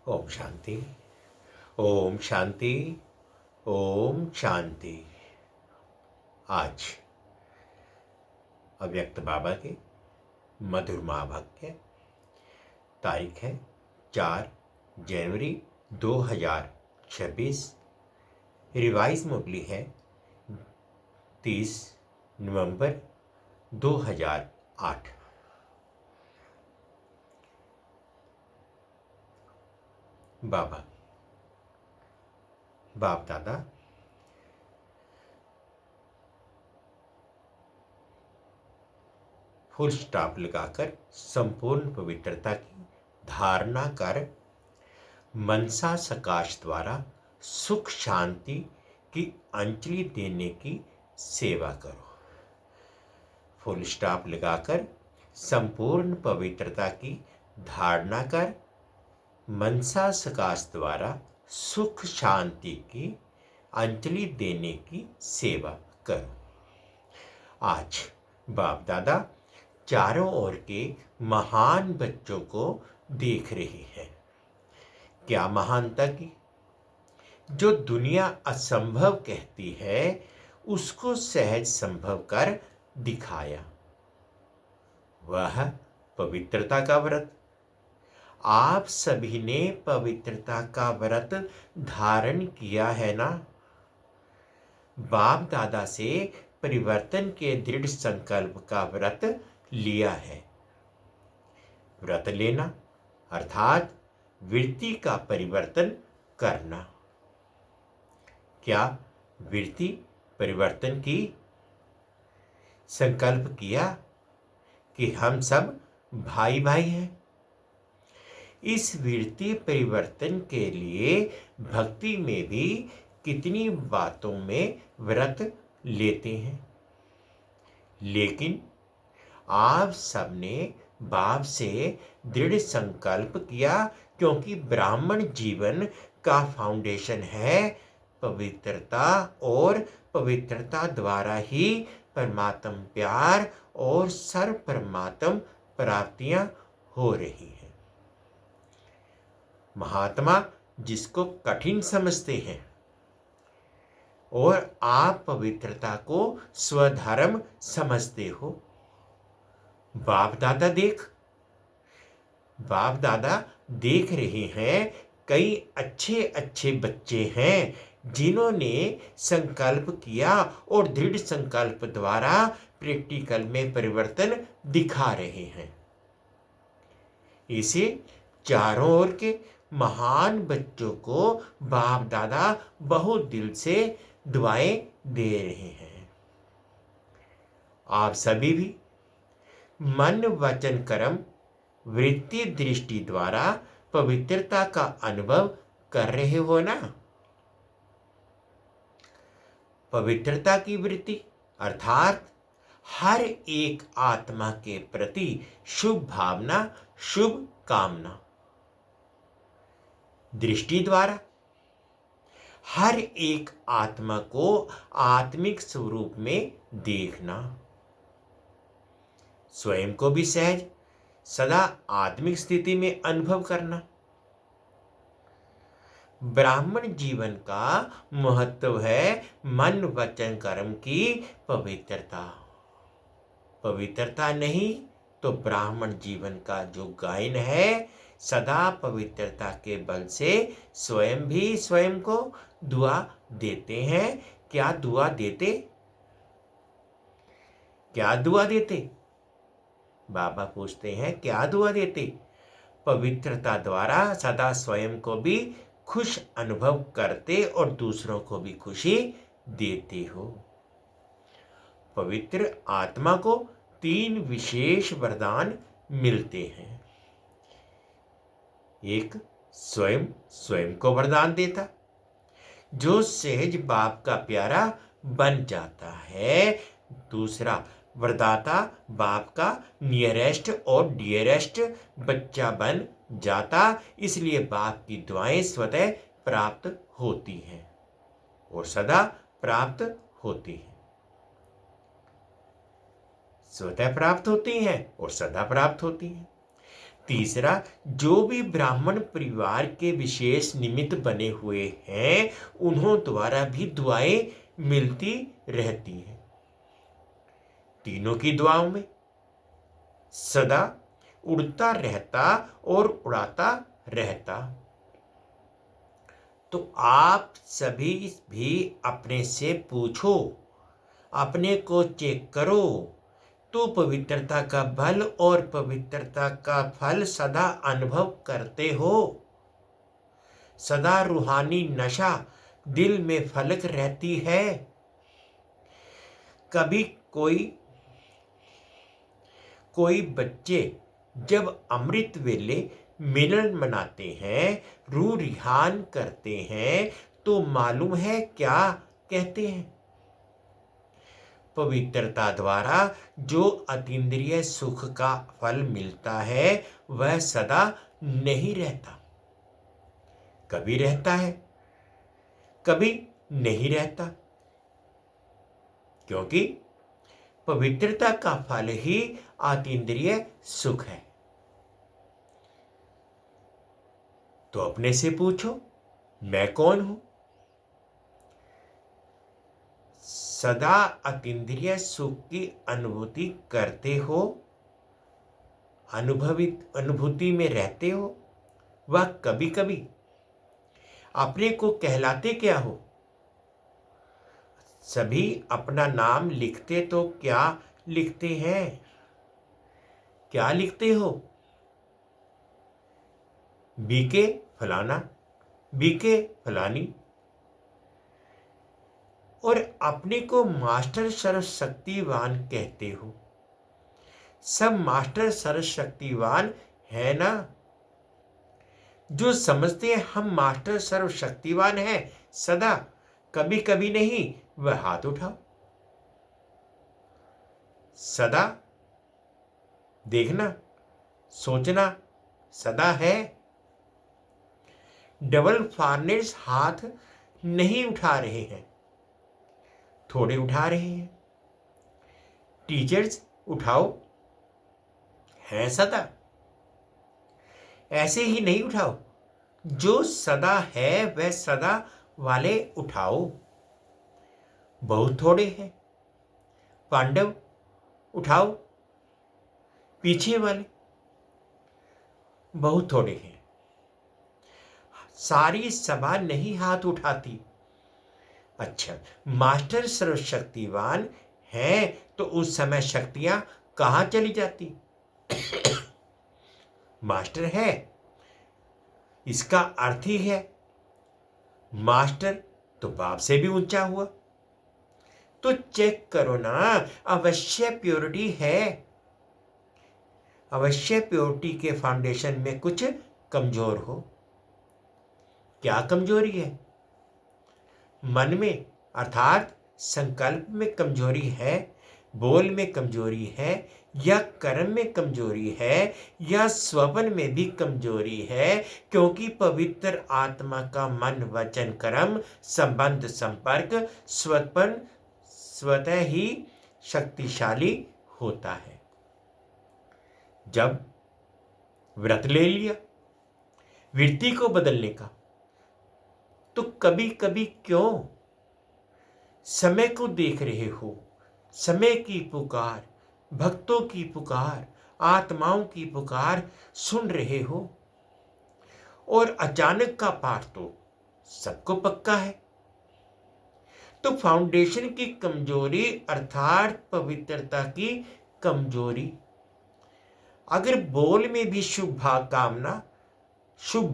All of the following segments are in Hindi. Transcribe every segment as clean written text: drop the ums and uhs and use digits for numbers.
ओम शांति। ओम शांति। ओम शांति। आज अव्यक्त बाबा के मधुर महावाक्य, तारीख है 4 जनवरी 2026। रिवाइज मुरली है 30 नवंबर 2008। बाबा बाप दादा फुल स्टॉप लगाकर संपूर्ण पवित्रता की धारणा कर मनसा सकाश द्वारा सुख शांति की अंजलि देने की सेवा करो। फुल स्टॉप लगाकर संपूर्ण पवित्रता की धारणा कर मनसा सकाश द्वारा सुख शांति की अंजलि देने की सेवा करो। आज बाप दादा चारों ओर के महान बच्चों को देख रही है। क्या महानता की? जो दुनिया असंभव कहती है उसको सहज संभव कर दिखाया। वह पवित्रता का व्रत। आप सभी ने पवित्रता का व्रत धारण किया है ना? बाप दादा से परिवर्तन के दृढ़ संकल्प का व्रत लिया है। व्रत लेना अर्थात वृत्ति का परिवर्तन करना। क्या वृत्ति परिवर्तन की? संकल्प किया कि हम सब भाई भाई हैं। इस वृत्ति परिवर्तन के लिए भक्ति में भी कितनी बातों में व्रत लेते हैं, लेकिन आप सबने बाप से दृढ़ संकल्प किया, क्योंकि ब्राह्मण जीवन का फाउंडेशन है पवित्रता, और पवित्रता द्वारा ही परमात्म प्यार और सर्व परमात्म प्राप्तियां हो रही हैं। महात्मा जिसको कठिन समझते हैं और आप पवित्रता को स्वधर्म समझते हो। बाप दादा देख रहे हैं कई अच्छे अच्छे बच्चे हैं जिन्होंने संकल्प किया और दृढ़ संकल्प द्वारा प्रैक्टिकल में परिवर्तन दिखा रहे हैं। इसे चारों ओर के महान बच्चों को बाप दादा बहुत दिल से दुआएं दे रहे हैं। आप सभी भी मन वचन कर्म वृत्ति दृष्टि द्वारा पवित्रता का अनुभव कर रहे हो ना? पवित्रता की वृत्ति अर्थात हर एक आत्मा के प्रति शुभ भावना, शुभ कामना। दृष्टि द्वारा हर एक आत्मा को आत्मिक स्वरूप में देखना। स्वयं को भी सहज सदा आत्मिक स्थिति में अनुभव करना। ब्राह्मण जीवन का महत्व है मन वचन कर्म की पवित्रता। पवित्रता नहीं तो ब्राह्मण जीवन का जो गायन है सदा पवित्रता के बल से स्वयं भी स्वयं को दुआ देते हैं। क्या दुआ देते? क्या दुआ देते? बाबा पूछते हैं क्या दुआ देते? पवित्रता द्वारा सदा स्वयं को भी खुश अनुभव करते और दूसरों को भी खुशी देते हो। पवित्र आत्मा को 3 विशेष वरदान मिलते हैं। एक स्वयं को वरदान देता, जो सहज बाप का प्यारा बन जाता है। दूसरा वरदाता बाप का नियरेस्ट और डियरेस्ट बच्चा बन जाता, इसलिए बाप की दुआएं स्वतः प्राप्त होती हैं और सदा प्राप्त होती हैं। स्वतः प्राप्त होती हैं और सदा प्राप्त होती हैं। तीसरा, जो भी ब्राह्मण परिवार के विशेष निमित्त बने हुए हैं उन्हों द्वारा भी दुआएं मिलती रहती हैं। तीनों की दुआओं में सदा उड़ता रहता और उड़ाता रहता। तो आप सभी भी अपने से पूछो, अपने को चेक करो, तो पवित्रता का बल और पवित्रता का फल सदा अनुभव करते हो। सदा रूहानी नशा दिल में फलक रहती है। कभी कोई बच्चे जब अमृत वेले मिलन मनाते हैं, रूह रिहान करते हैं, तो मालूम है क्या कहते हैं? पवित्रता द्वारा जो अतीन्द्रिय सुख का फल मिलता है वह सदा नहीं रहता। कभी रहता है, कभी नहीं रहता, क्योंकि पवित्रता का फल ही अतीन्द्रिय सुख है। तो अपने से पूछो, मैं कौन हूं? सदा अतीन्द्रिय सुख की अनुभूति करते हो, अनुभूति में रहते हो, वह कभी कभी अपने को कहलाते क्या हो? सभी अपना नाम लिखते तो क्या लिखते हैं? क्या लिखते हो? बीके फलाना, बीके फलानी। और अपने को मास्टर सर्वशक्तिवान कहते हो। सब मास्टर सर्वशक्तिवान है ना? जो समझते हैं हम मास्टर सर्वशक्तिवान हैं सदा, कभी कभी नहीं, वह हाथ उठाओ। सदा देखना, सोचना सदा है। डबल फार्नेस हाथ नहीं उठा रहे हैं, थोड़े उठा रहे हैं। टीचर्स उठाओ, है सदा, ऐसे ही नहीं उठाओ। जो सदा है वह सदा वाले उठाओ। बहुत थोड़े हैं। पांडव उठाओ, पीछे वाले बहुत थोड़े हैं। सारी सभा नहीं हाथ उठाती। अच्छा, मास्टर सर्वशक्तिवान है तो उस समय शक्तियां कहां चली जाती? मास्टर है, इसका अर्थ ही है मास्टर तो बाप से भी ऊंचा हुआ। तो चेक करो ना, अवश्य प्योरिटी है। अवश्य प्योरिटी के फाउंडेशन में कुछ कमजोर हो। क्या कमजोरी है? मन में अर्थात संकल्प में कमजोरी है, बोल में कमजोरी है, या कर्म में कमजोरी है, या स्वप्न में भी कमजोरी है। क्योंकि पवित्र आत्मा का मन वचन कर्म संबंध संपर्क स्वतः ही शक्तिशाली होता है। जब व्रत ले लिया वृत्ति को बदलने का, तो कभी कभी क्यों समय को देख रहे हो? समय की पुकार, भक्तों की पुकार, आत्माओं की पुकार सुन रहे हो। और अचानक का पाठ तो सबको पक्का है। तो फाउंडेशन की कमजोरी अर्थात पवित्रता की कमजोरी। अगर बोल में भी शुभ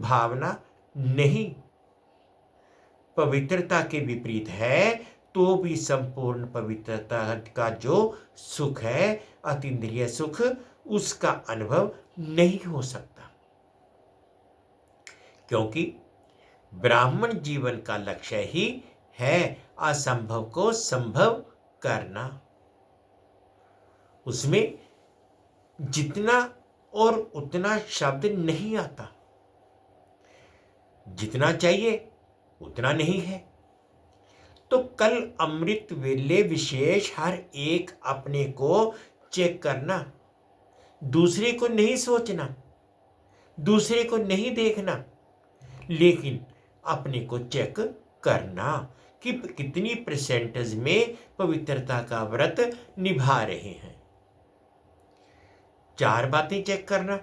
भावना नहीं, पवित्रता के विपरीत है, तो भी संपूर्ण पवित्रता का जो सुख है, अतीन्द्रिय सुख, उसका अनुभव नहीं हो सकता। क्योंकि ब्राह्मण जीवन का लक्ष्य ही है असंभव को संभव करना। उसमें जितना और उतना शब्द नहीं आता, जितना चाहिए उतना नहीं है। तो कल अमृत वेले विशेष हर एक अपने को चेक करना, दूसरे को नहीं सोचना। दूसरे को नहीं देखना, लेकिन अपने को चेक करना कि कितनी परसेंटेज में पवित्रता का व्रत निभा रहे हैं। 4 बातें चेक करना।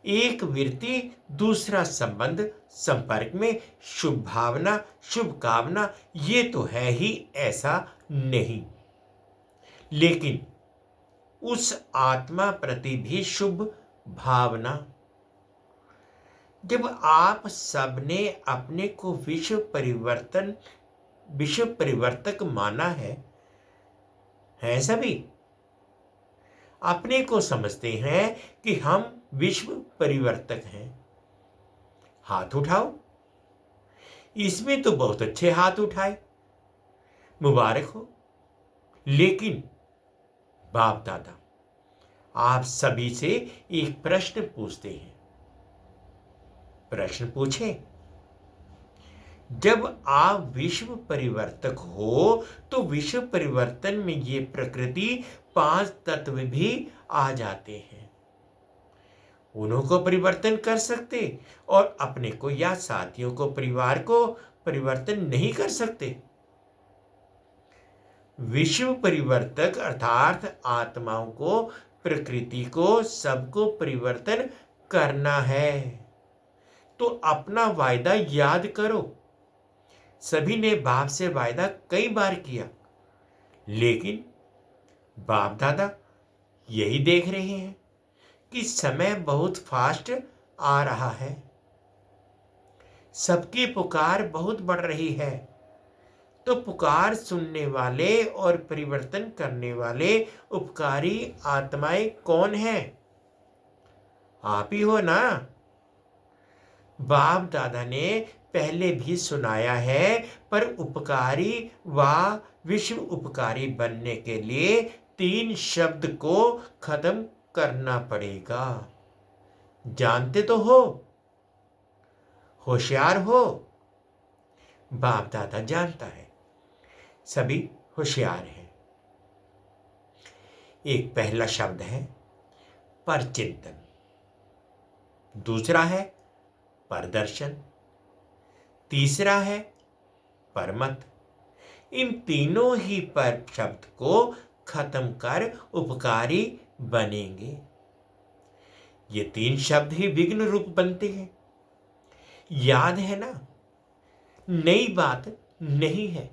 एक व्यक्ति दूसरा संबंध संपर्क में शुभ भावना शुभ कामना ये तो है ही ऐसा नहीं, लेकिन उस आत्मा प्रति भी शुभ भावना। जब आप सबने अपने को विश्व परिवर्तक माना है सभी अपने को समझते हैं कि हम विश्व परिवर्तक हैं। हाथ उठाओ। इसमें तो बहुत अच्छे हाथ उठाए, मुबारक हो। लेकिन बाप दादा आप सभी से एक प्रश्न पूछते हैं। प्रश्न पूछें, जब आप विश्व परिवर्तक हो तो विश्व परिवर्तन में ये प्रकृति 5 तत्व भी आ जाते हैं। उन्हों को परिवर्तन कर सकते और अपने को या साथियों को परिवार को परिवर्तन नहीं कर सकते। विश्व परिवर्तक अर्थात आत्माओं को प्रकृति को सबको परिवर्तन करना है। तो अपना वायदा याद करो। सभी ने बाप से वायदा कई बार किया, लेकिन बाप दादा यही देख रहे हैं कि समय बहुत फास्ट आ रहा है। सबकी पुकार बहुत बढ़ रही है। तो पुकार सुनने वाले और परिवर्तन करने वाले उपकारी आत्माएं कौन हैं? आप ही हो ना। बाप दादा ने पहले भी सुनाया है, पर उपकारी व विश्व उपकारी बनने के लिए 3 शब्द को खत्म करना पड़ेगा। जानते तो हो, होशियार हो। बाप दादा जानता है, सभी होशियार हैं। एक पहला शब्द है परचिंतन, दूसरा है परदर्शन, तीसरा है परमत। इन तीनों ही पर शब्द को खत्म कर उपकारी बनेंगे। ये 3 शब्द ही विघ्न रूप बनते हैं। याद है ना? नई बात नहीं है।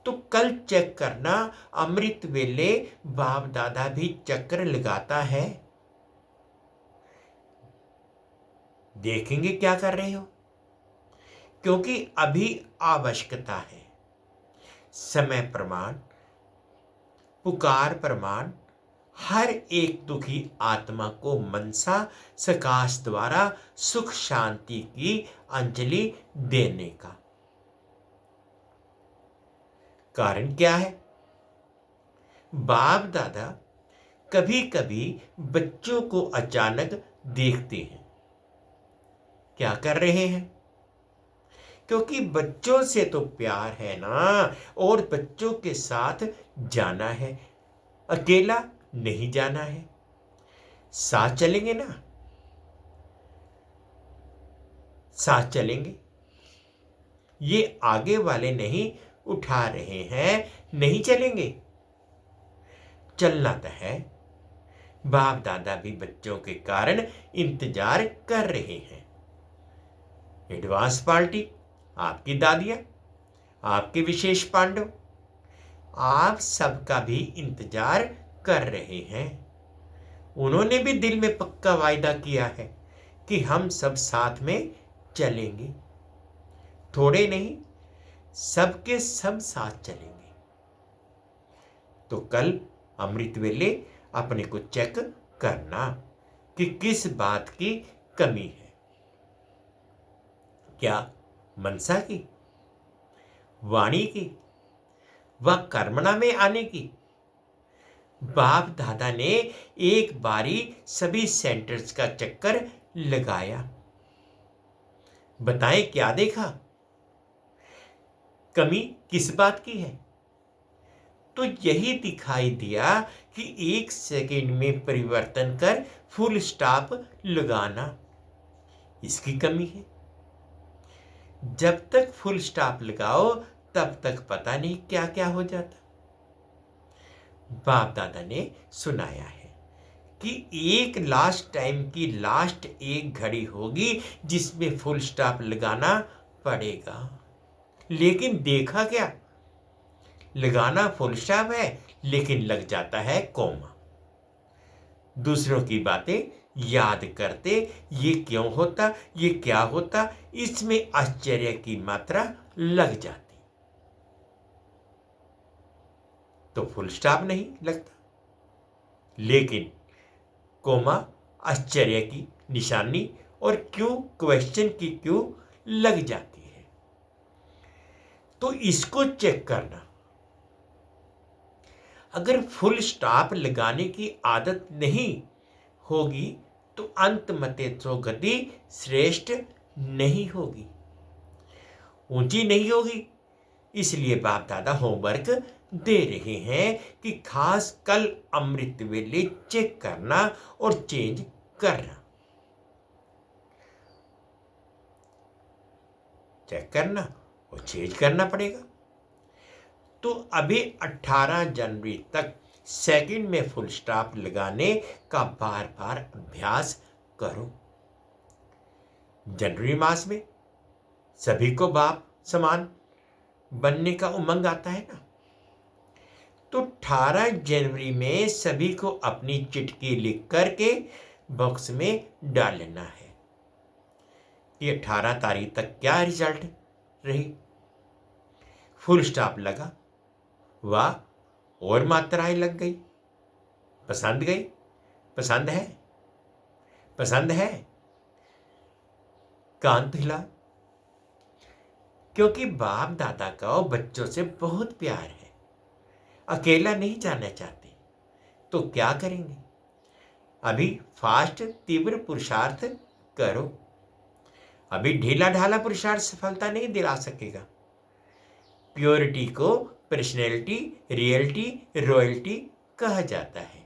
तो कल चेक करना, अमृत वेले बाप दादा भी चक्र लगाता है। देखेंगे क्या कर रहे हो, क्योंकि अभी आवश्यकता है। समय प्रमाण, पुकार प्रमाण, हर एक दुखी आत्मा को मनसा सकाश द्वारा सुख शांति की अंजलि देने का कारण क्या है? बाप दादा कभी कभी बच्चों को अचानक देखते हैं। क्या कर रहे हैं? क्योंकि बच्चों से तो प्यार है ना, और बच्चों के साथ जाना है, अकेला नहीं जाना है। साथ चलेंगे ना, साथ चलेंगे। ये आगे वाले नहीं उठा रहे हैं, नहीं चलेंगे। चलना तो है। बाप दादा भी बच्चों के कारण इंतजार कर रहे हैं। एडवांस पार्टी, आपकी दादियां, आपके विशेष पांडव, आप सबका भी इंतजार कर रहे हैं। उन्होंने भी दिल में पक्का वायदा किया है कि हम सब साथ में चलेंगे। थोड़े नहीं, सबके सब साथ चलेंगे। तो कल अमृत वेले अपने को चेक करना कि किस बात की कमी है। क्या मनसा की, वाणी की व कर्मणा में आने की? बाप दादा ने एक बारी सभी सेंटर्स का चक्कर लगाया। बताएं क्या देखा? कमी किस बात की है? तो यही दिखाई दिया कि 1 सेकंड में परिवर्तन कर फुल स्टॉप लगाना इसकी कमी है। जब तक फुल स्टॉप लगाओ तब तक पता नहीं क्या क्या हो जाता। बाप दादा ने सुनाया है कि एक लास्ट टाइम की लास्ट एक घड़ी होगी जिसमें फुल स्टॉप लगाना पड़ेगा। लेकिन देखा क्या, लगाना फुल स्टॉप है लेकिन लग जाता है कोमा। दूसरों की बातें याद करते ये क्यों होता, ये क्या होता, इसमें आश्चर्य की मात्रा लग जाती तो फुल स्टॉप नहीं लगता। लेकिन कोमा आश्चर्य की निशानी और क्यों क्वेश्चन की क्यों लग जाती है। तो इसको चेक करना। अगर फुल स्टॉप लगाने की आदत नहीं होगी तो अंत मते तो गति श्रेष्ठ नहीं होगी, ऊंची नहीं होगी। इसलिए बाप दादा होमवर्क दे रहे हैं कि खास कल अमृत वेले चेक करना और चेंज करना। चेक करना और चेंज करना पड़ेगा। तो अभी 18 जनवरी तक सेकंड में फुल स्टॉप लगाने का बार बार अभ्यास करो। जनवरी मास में सभी को बाप समान बनने का उमंग आता है ना। तो 18 जनवरी में सभी को अपनी चिट्ठी लिख करके बॉक्स में डालना है कि 18 तारीख तक क्या रिजल्ट रही। फुल स्टॉप लगा, वाह, और मात्राएं लग गई, पसंद गई, पसंद है, पसंद है, कांत हिला। क्योंकि बाप दादा का बच्चों से बहुत प्यार है, अकेला नहीं जाना चाहते। तो क्या करेंगे, अभी फास्ट तीव्र पुरुषार्थ करो। अभी ढीला ढाला पुरुषार्थ सफलता नहीं दिला सकेगा। प्योरिटी को पर्सनैलिटी, रियलिटी, रॉयल्टी कहा जाता है।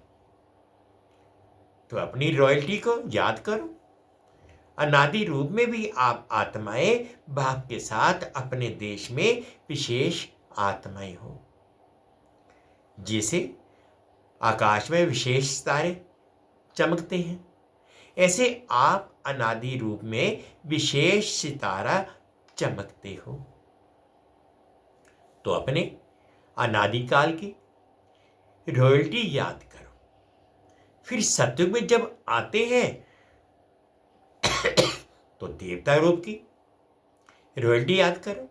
तो अपनी रॉयल्टी को याद करो। अनादि रूप में भी आप आत्माएं बाप के साथ अपने देश में विशेष आत्माएं हो। जैसे आकाश में विशेष तारे चमकते हैं, ऐसे आप अनादि रूप में विशेष सितारा चमकते हो। तो अपने अनादिकाल की रॉयल्टी याद करो। फिर सत्युग में जब आते हैं तो देवता रूप की रॉयल्टी याद करो।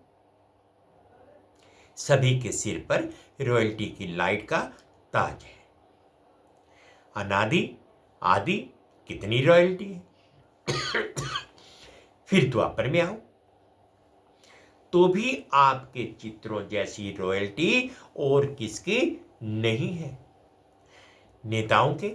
सभी के सिर पर रॉयल्टी की लाइट का ताज है। अनादि आदि कितनी रॉयल्टी है। फिर द्वापर में आओ तो भी आपके चित्रों जैसी रॉयल्टी और किसकी नहीं है। नेताओं के,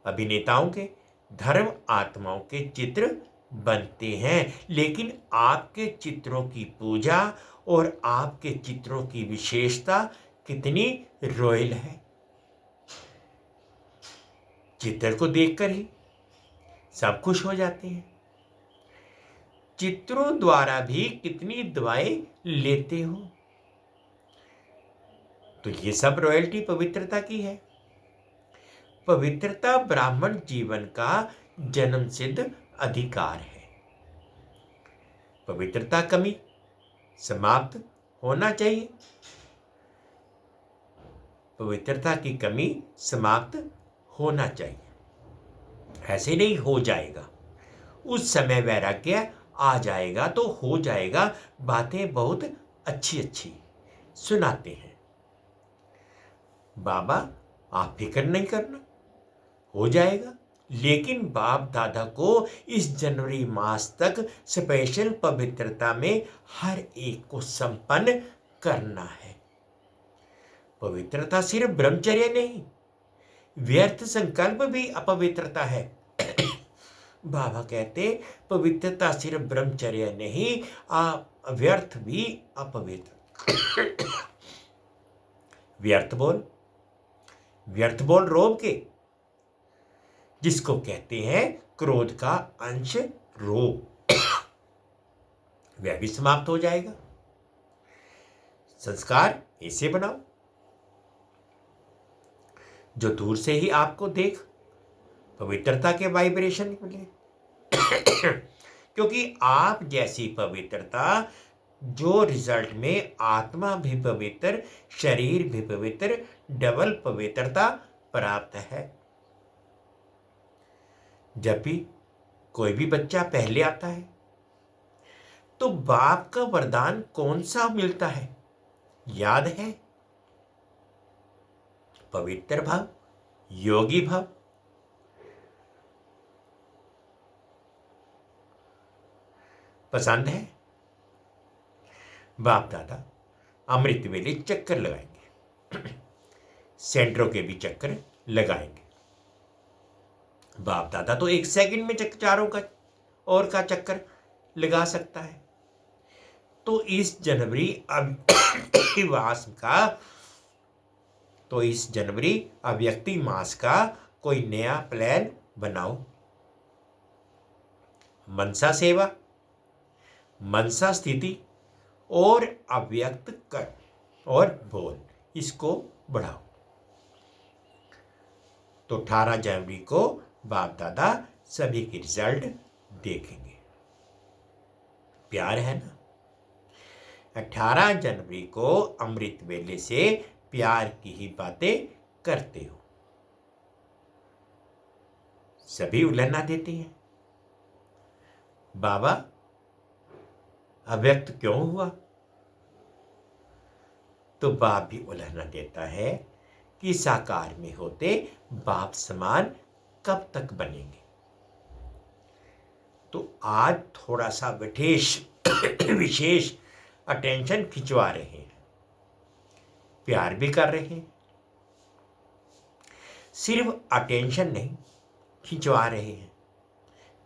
अभिनेताओं के, धर्म आत्माओं के चित्र बनते हैं, लेकिन आपके चित्रों की पूजा और आपके चित्रों की विशेषता कितनी रॉयल है। चित्र को देखकर ही सब खुश हो जाते हैं। चित्रों द्वारा भी कितनी दवाएं लेते हो। तो ये सब रॉयल्टी पवित्रता की है। पवित्रता ब्राह्मण जीवन का जन्म सिद्ध अधिकार है। पवित्रता कमी समाप्त होना चाहिए। पवित्रता की कमी समाप्त होना चाहिए। ऐसे नहीं हो जाएगा, उस समय वैराग्य आ जाएगा तो हो जाएगा। बातें बहुत अच्छी अच्छी सुनाते हैं बाबा, आप फिक्र नहीं करना, हो जाएगा। लेकिन बाप दादा को इस जनवरी मास तक स्पेशल पवित्रता में हर एक को संपन्न करना है। पवित्रता सिर्फ ब्रह्मचर्य नहीं, व्यर्थ संकल्प भी अपवित्रता है। बाबा कहते पवित्रता सिर्फ ब्रह्मचर्य नहीं, व्यर्थ भी अपवित्र। व्यर्थ बोल, व्यर्थ बोल रोब के, जिसको कहते हैं क्रोध का अंश रोब, वह भी समाप्त हो जाएगा। संस्कार ऐसे बनाओ जो दूर से ही आपको देख पवित्रता के वाइब्रेशन मिले, क्योंकि आप जैसी पवित्रता जो रिजल्ट में आत्मा भी पवित्र, शरीर भी पवित्र, डबल पवित्रता प्राप्त है। जब भी कोई भी बच्चा पहले आता है तो बाप का वरदान कौन सा मिलता है, याद है? पवित्र भाव, योगी भाव। पसंद है? बाप दादा अमृत वेले चक्कर लगाएंगे, सेंटरों के भी चक्कर लगाएंगे। बाप दादा तो 1 सेकंड में चारों का और का चक्कर लगा सकता है। तो इस जनवरी अव्यक्ति मास का कोई नया प्लान बनाओ। मनसा सेवा, मनसा स्थिति और अव्यक्त कर और बोल, इसको बढ़ाओ। तो 18 जनवरी को बाप दादा सभी के रिजल्ट देखेंगे। प्यार है ना? 18 जनवरी को अमृत वेले से प्यार की ही बातें करते हो। सभी उलहना देती हैं, बाबा अव्यक्त क्यों हुआ? तो बाप भी उलहना देता है कि साकार में होते बाप समान कब तक बनेंगे। तो आज थोड़ा सा विशेष अटेंशन खिंचवा रहे हैं, प्यार भी कर रहे हैं। सिर्फ अटेंशन नहीं खिंचवा रहे हैं,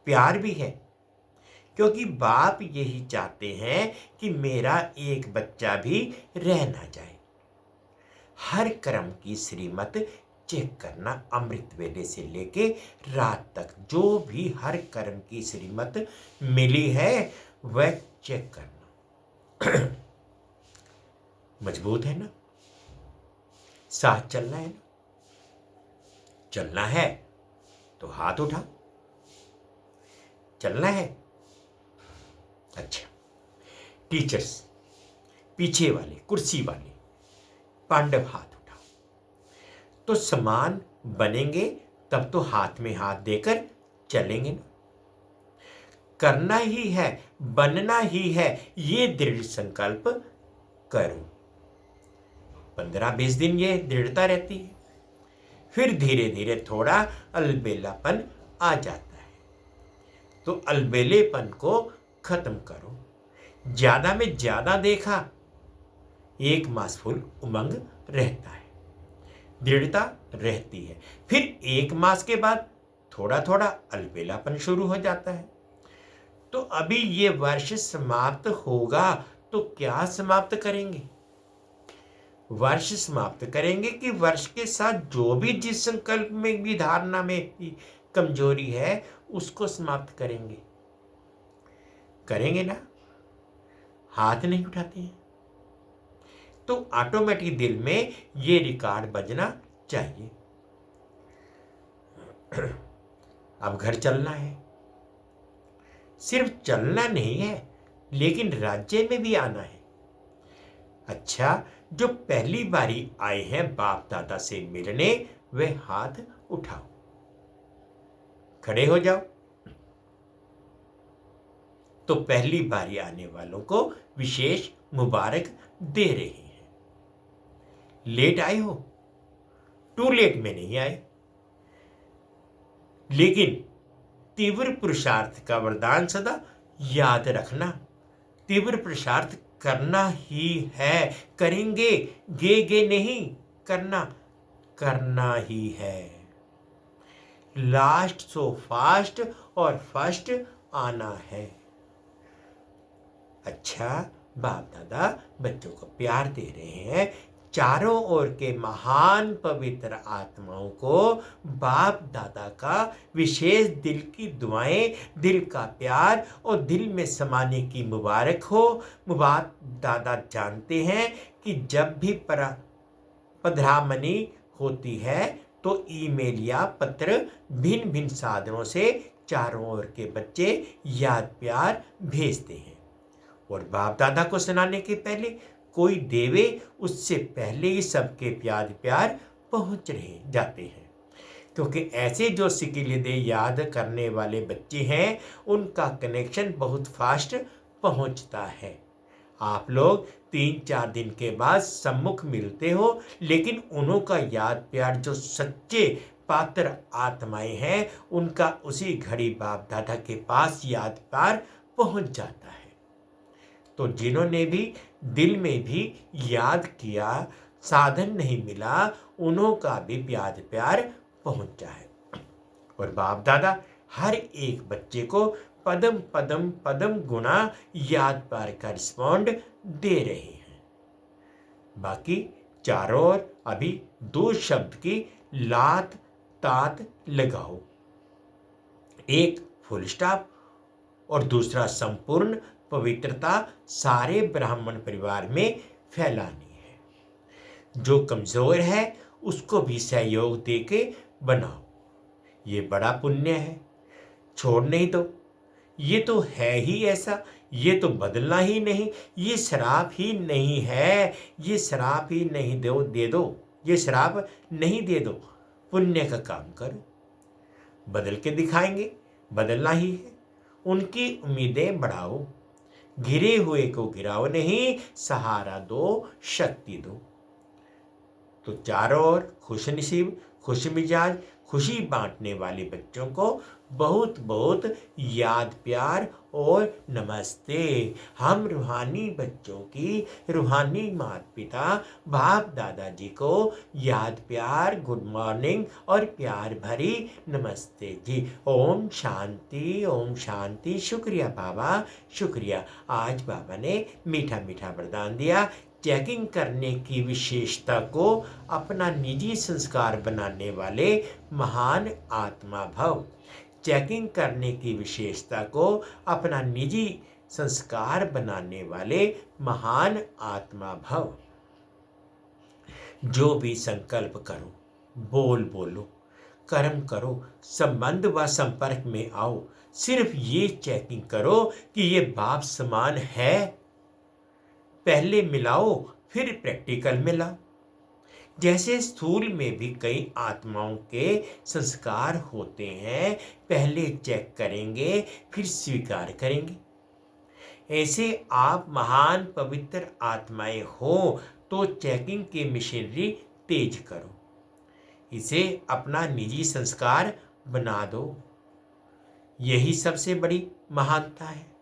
प्यार भी है, क्योंकि बाप यही चाहते हैं कि मेरा एक बच्चा भी रह ना जाए। हर कर्म की श्रीमत चेक करना, अमृत वेले से लेके रात तक जो भी हर कर्म की श्रीमत मिली है वह चेक करना। मजबूत है ना? साथ चलना है ना? चलना है तो हाथ उठा, चलना है। अच्छा, टीचर्स पीछे वाले कुर्सी वाले पांडव हाथ उठाओ। तो समान बनेंगे तब तो हाथ में हाथ देकर चलेंगे ना। करना ही है, बनना ही है, ये दृढ़ संकल्प करो। 15-20 दिन ये दृढ़ता रहती है, फिर धीरे धीरे थोड़ा अलबेलापन आ जाता है। तो अलबेलेपन को खत्म करो। ज्यादा में ज्यादा देखा, 1 मास फुल उमंग रहता है, दृढ़ता रहती है। फिर 1 मास के बाद थोड़ा थोड़ा अलबेलापन शुरू हो जाता है। तो अभी ये वर्ष समाप्त होगा तो क्या समाप्त करेंगे? वर्ष समाप्त करेंगे कि वर्ष के साथ जो भी जिस संकल्प में भी धारणा में कमजोरी है उसको समाप्त करेंगे। करेंगे ना? हाथ नहीं उठाते हैं तो ऑटोमेटिक दिल में ये रिकॉर्ड बजना चाहिए। अब घर चलना है, सिर्फ चलना नहीं है लेकिन राज्य में भी आना है। अच्छा, जो पहली बारी आए हैं बाप दादा से मिलने वे हाथ उठाओ, खड़े हो जाओ। तो पहली बारी आने वालों को विशेष मुबारक दे रहे हैं। लेट आए हो, टू लेट में नहीं आए, लेकिन तीव्र पुरुषार्थ का वरदान सदा याद रखना। तीव्र पुरुषार्थ करना ही है, करेंगे, गे नहीं करना, करना ही है। लास्ट सो फास्ट और फर्स्ट आना है। अच्छा, बाप दादा बच्चों को प्यार दे रहे हैं, चारों ओर के महान पवित्र आत्माओं को बाप दादा का विशेष दिल की दुआएं, दिल का प्यार और दिल में समाने की मुबारक हो। बाप दादा जानते हैं कि जब भी पधरामनी होती है तो ईमेल या पत्र भिन्न भिन्न साधनों से चारों ओर के बच्चे याद प्यार भेजते हैं और बाप दादा को सुनाने के पहले कोई देवे उससे पहले ही सबके प्यार पहुंच रहे जाते हैं, क्योंकि ऐसे जो सिकिलिदे याद करने वाले बच्चे हैं उनका कनेक्शन बहुत फास्ट पहुंचता है। आप लोग 3-4 दिन के बाद सम्मुख मिलते हो, लेकिन उन्हों का याद प्यार जो सच्चे पात्र आत्माएं हैं उनका उसी घड़ी बाप दादा के पास याद प्यार पहुंच जाता है। तो जिन्होंने भी दिल में भी याद किया, साधन नहीं मिला, उन्हों का भी प्यार पहुंचा है और बाप दादा हर एक बच्चे को पदम पदम पदम गुना याद प्यार का रिस्पॉन्ड दे रहे हैं। बाकी चारों ओर अभी 2 शब्द की लात तात लगाओ, एक फुल स्टॉप और दूसरा संपूर्ण पवित्रता सारे ब्राह्मण परिवार में फैलानी है। जो कमजोर है उसको भी सहयोग देके बनाओ, ये बड़ा पुण्य है, छोड़ नहीं दो। ये तो है ही ऐसा, ये तो बदलना ही नहीं, ये शराब ही नहीं है, ये शराब ही नहीं दे दो, ये शराब नहीं दे दो, पुण्य का काम करो, बदल के दिखाएंगे, बदलना ही है। उनकी उम्मीदें बढ़ाओ, घिरे हुए को गिराओ नहीं, सहारा दो, शक्ति दो। तो चारों ओर खुश नसीब, खुश मिजाज, खुशी बांटने वाले बच्चों को बहुत बहुत याद प्यार और नमस्ते। हम रूहानी बच्चों की, रूहानी माता पिता बाप दादाजी को याद प्यार, गुड मॉर्निंग और प्यार भरी नमस्ते जी। ओम शांति, ओम शांति। शुक्रिया बाबा, शुक्रिया। आज बाबा ने मीठा मीठा वरदान दिया। चेकिंग करने की विशेषता को अपना निजी संस्कार बनाने वाले महान आत्मा भव, चेकिंग करने की विशेषता को अपना निजी संस्कार बनाने वाले महान आत्मा भव। जो भी संकल्प करो, बोलो, कर्म करो, संबंध व संपर्क में आओ, सिर्फ ये चेकिंग करो कि ये बाप समान है। पहले मिलाओ फिर प्रैक्टिकल मिलाओ। जैसे स्थूल में भी कई आत्माओं के संस्कार होते हैं, पहले चेक करेंगे फिर स्वीकार करेंगे। ऐसे आप महान पवित्र आत्माएं हो तो चेकिंग की मशीनरी तेज करो, इसे अपना निजी संस्कार बना दो। यही सबसे बड़ी महानता है।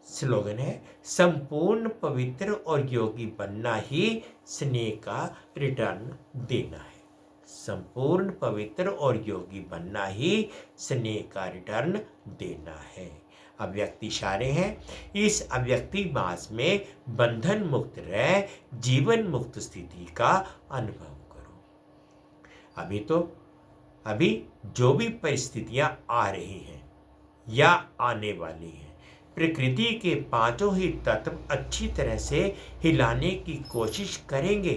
स्लोगन है, संपूर्ण पवित्र और योगी बनना ही स्नेह का रिटर्न देना है। संपूर्ण पवित्र और योगी बनना ही स्नेह का रिटर्न देना है। अव्यक्ति इशारे हैं। इस अव्यक्ति मास में बंधन मुक्त रह जीवन मुक्त स्थिति का अनुभव करो। अभी जो भी परिस्थितियां आ रही हैं या आने वाली हैं, प्रकृति के 5 ही तत्व अच्छी तरह से हिलाने की कोशिश करेंगे,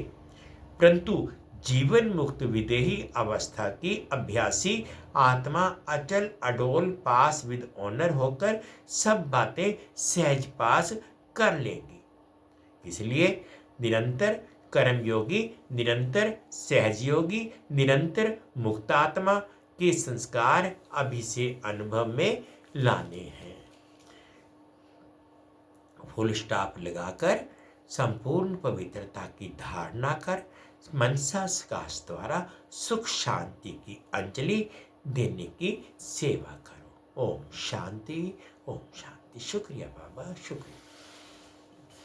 परंतु जीवन मुक्त विदेही अवस्था की अभ्यासी आत्मा अचल अडोल पास विद ऑनर होकर सब बातें सहज पास कर लेंगी। इसलिए निरंतर कर्मयोगी, निरंतर सहजयोगी, निरंतर मुक्तात्मा के संस्कार अभी से अनुभव में लाने हैं। फुल स्टॉप लगाकर संपूर्ण पवित्रता की धारणा कर मनसा सकाश द्वारा सुख शांति की अंजलि देने की सेवा करो। ओम शांति, ओम शांति। शुक्रिया बाबा, शुक्रिया।